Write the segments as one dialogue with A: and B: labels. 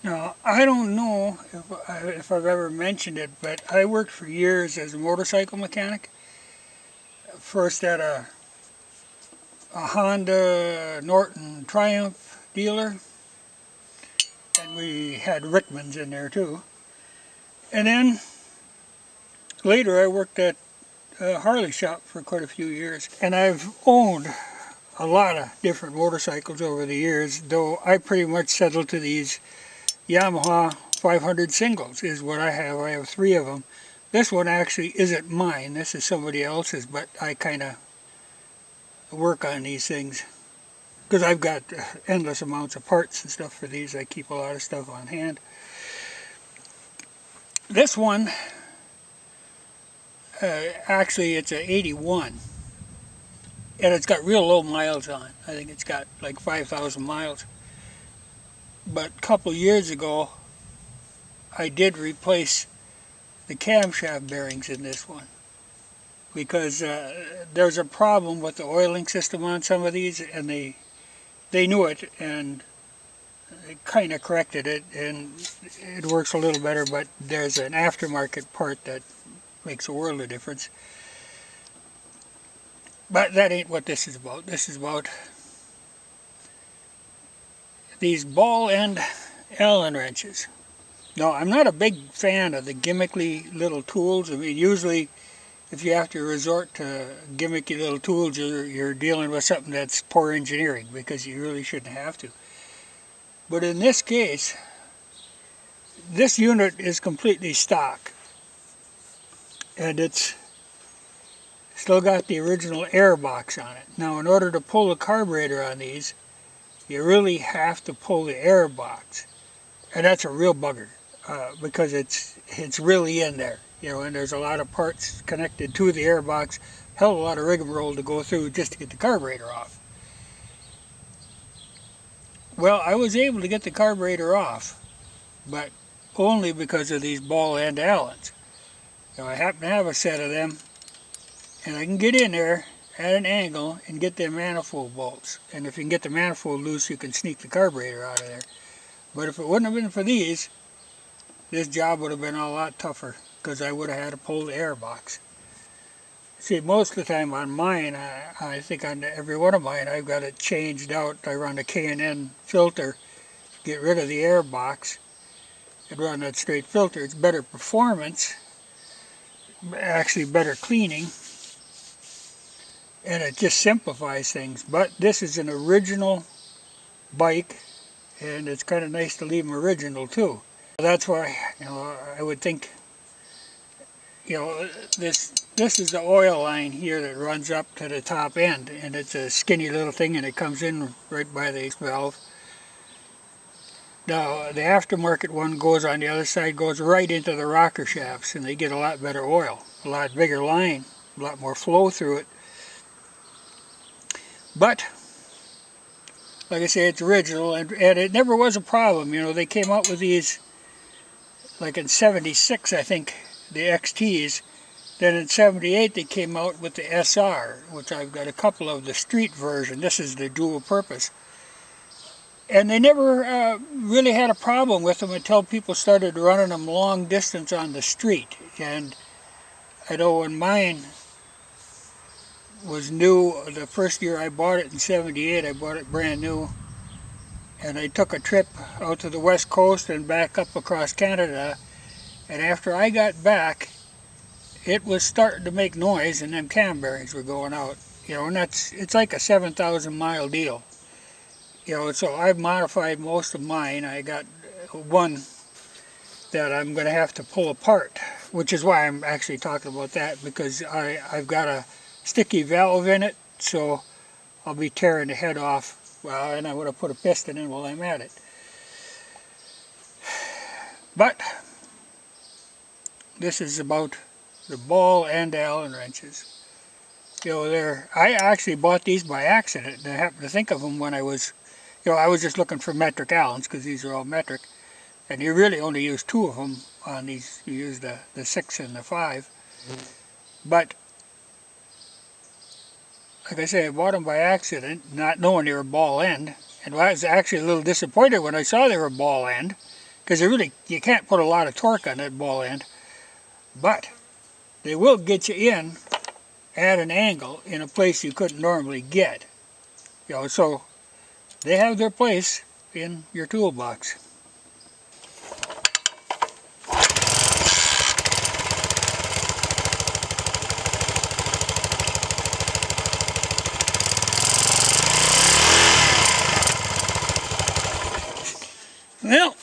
A: Now, I don't know if I've ever mentioned it, but I worked for years as a motorcycle mechanic. First at a Honda Norton Triumph dealer, and we had Rickmans in there too. And then later I worked at a Harley shop for quite a few years. And I've owned a lot of different motorcycles over the years, though I pretty much settled to these Yamaha 500 singles is what I have. I have 3 of them. This one actually isn't mine. This is somebody else's, but I kind of work on these things because I've got endless amounts of parts and stuff for these. I keep a lot of stuff on hand. This one, actually it's a 81, and it's got real low miles on it. I think it's got like 5,000 miles. But a couple years ago, I did replace the camshaft bearings in this one because there's a problem with the oiling system on some of these, and they knew it, and they kind of corrected it, and it works a little better, but there's an aftermarket part that makes a world of difference. But that ain't what this is about. This is about these ball end Allen wrenches. No, I'm not a big fan of the gimmicky little tools. I mean, usually if you have to resort to gimmicky little tools, you're dealing with something that's poor engineering, because you really shouldn't have to. But in this case, this unit is completely stock, and it's still got the original air box on it. Now, in order to pull the carburetor on these, you really have to pull the air box, and that's a real bugger because it's really in there, you know, and there's a lot of parts connected to the air box, hell of a lot of rigmarole to go through just to get the carburetor off. Well, I was able to get the carburetor off, but only because of these ball end Allens. Now, I happen to have a set of them, and I can get in there at an angle and get the manifold bolts. And if you can get the manifold loose, you can sneak the carburetor out of there. But if it wouldn't have been for these, this job would have been a lot tougher, because I would have had to pull the air box. See, most of the time on mine, I think on every one of mine, I've got it changed out. I run a K&N filter, get rid of the air box, and run that straight filter. It's better performance, actually better cleaning, and it just simplifies things. But this is an original bike, and it's kind of nice to leave them original too. That's why, you know, I would think, you know, this is the oil line here that runs up to the top end, and it's a skinny little thing, and it comes in right by the valve. Now, the aftermarket one goes on the other side, goes right into the rocker shafts, and they get a lot better oil, a lot bigger line, a lot more flow through it. But, like I say, it's original, and it never was a problem. You know, they came out with these, like in '76, I think, the XTs. Then in '78, they came out with the SR, which I've got a couple of, the street version. This is the dual purpose. And they never really had a problem with them until people started running them long distance on the street. And I know when mine was new, the first year I bought it in '78, I bought it brand new, and I took a trip out to the west coast and back up across Canada, and after I got back, it was starting to make noise, and them cam bearings were going out, you know, and it's like a 7,000 mile deal, you know. So I've modified most of mine. I got one that I'm going to have to pull apart, which is why I'm actually talking about that, because I've got a sticky valve in it, so I'll be tearing the head off. Well, and I would have put a piston in while I'm at it. But this is about the ball and Allen wrenches. You know, I actually bought these by accident, and I happened to think of them when I was, you know, I was just looking for metric Allens, because these are all metric, and you really only use 2 of them on these. You use the 6 and the 5. But like I say, I bought them by accident, not knowing they were ball end, and I was actually a little disappointed when I saw they were ball end, because you can't put a lot of torque on that ball end, but they will get you in at an angle in a place you couldn't normally get. So they have their place in your toolbox. Well,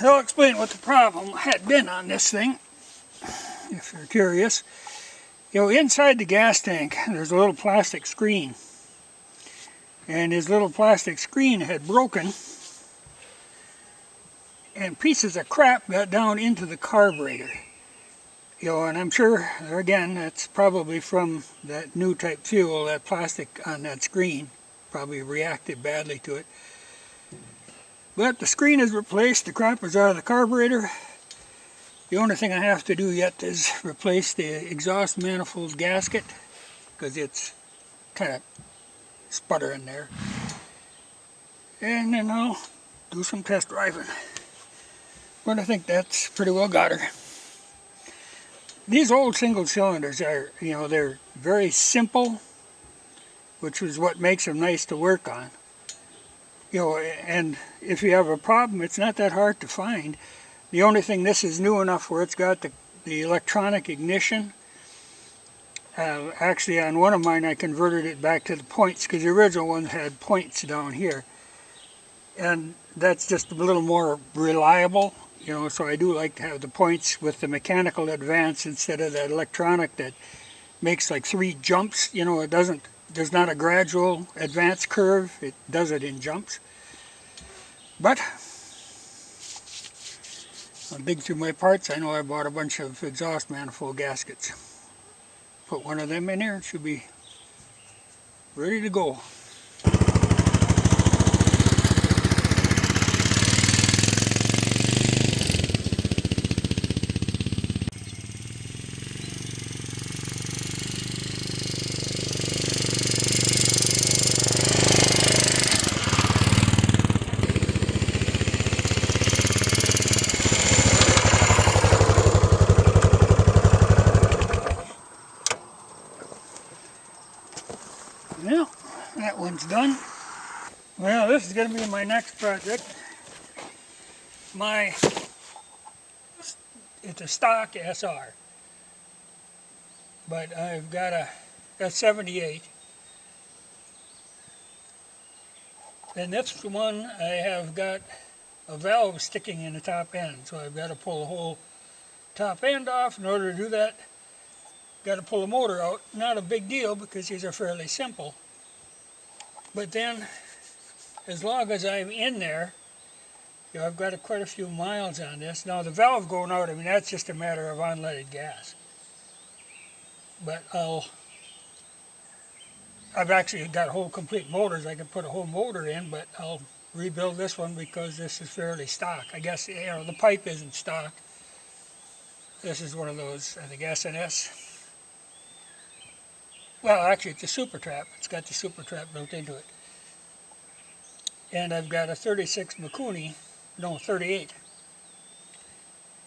A: I'll explain what the problem had been on this thing, if you're curious. Inside the gas tank, there's a little plastic screen. And his little plastic screen had broken, and pieces of crap got down into the carburetor. And I'm sure, again, that's probably from that new type fuel, that plastic on that screen probably reacted badly to it. But the screen is replaced, the crap is out of the carburetor. The only thing I have to do yet is replace the exhaust manifold gasket, because it's kind of sputtering there. And then I'll do some test driving. But I think that's pretty well got her. These old single cylinders are, they're very simple, which is what makes them nice to work on. And if you have a problem, it's not that hard to find. The only thing, this is new enough where it's got the electronic ignition. Actually, on one of mine, I converted it back to the points, because the original one had points down here. And that's just a little more reliable, so I do like to have the points with the mechanical advance instead of that electronic that makes like 3 jumps. There's not a gradual advance curve, it does it in jumps. But I'll dig through my parts. I know I bought a bunch of exhaust manifold gaskets. Put one of them in here, it should be ready to go. Well, that one's done. Well, this is going to be my next project. It's a stock SR, but I've got a 78. And this one, I have got a valve sticking in the top end, so I've got to pull the whole top end off. In order to do that, got to pull the motor out. Not a big deal because these are fairly simple. But then, as long as I'm in there, I've got quite a few miles on this. Now the valve going out, that's just a matter of unleaded gas. But I've actually got whole complete motors. I can put a whole motor in, but I'll rebuild this one because this is fairly stock. I guess, the pipe isn't stock. This is one of those, I think, S&S. Well, actually, it's a super trap. It's got the super trap built into it. And I've got a 36 Mikuni, no, 38,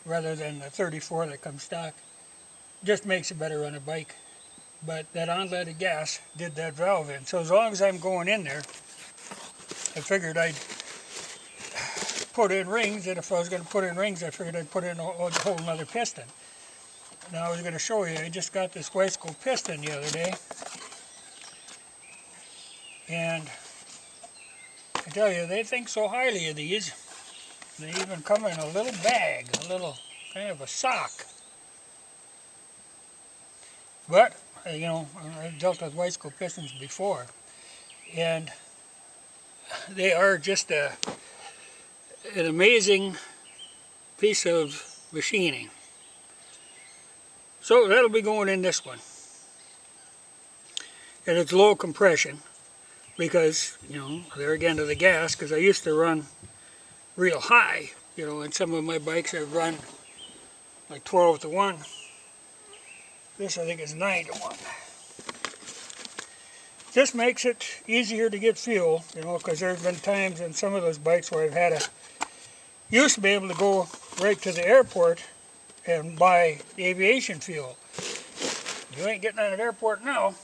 A: rather than the 34 that comes stock. Just makes it better on a bike. But that unleaded gas did that valve in. So as long as I'm going in there, I figured I'd put in rings, and if I was going to put in rings, I figured I'd put in a whole other piston. Now I was going to show you, I just got this Weisco piston the other day, and I tell you, they think so highly of these. They even come in a little bag, a little kind of a sock. But, I've dealt with Weisco pistons before, and they are just an amazing piece of machining. So that'll be going in this one. And it's low compression because, there again to the gas, because I used to run real high. In some of my bikes I've run like 12 to 1. This I think is 9 to 1. This makes it easier to get fuel, you know, because there's been times on some of those bikes where I've had used to be able to go right to the airport and buy aviation fuel. You ain't getting on an airport now.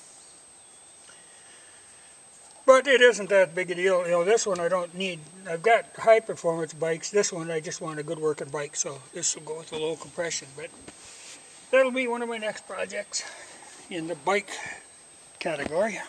A: But it isn't that big a deal. You know, this one I don't need. I've got high performance bikes. This one I just want a good working bike, so this will go with the low compression. But that'll be one of my next projects in the bike category.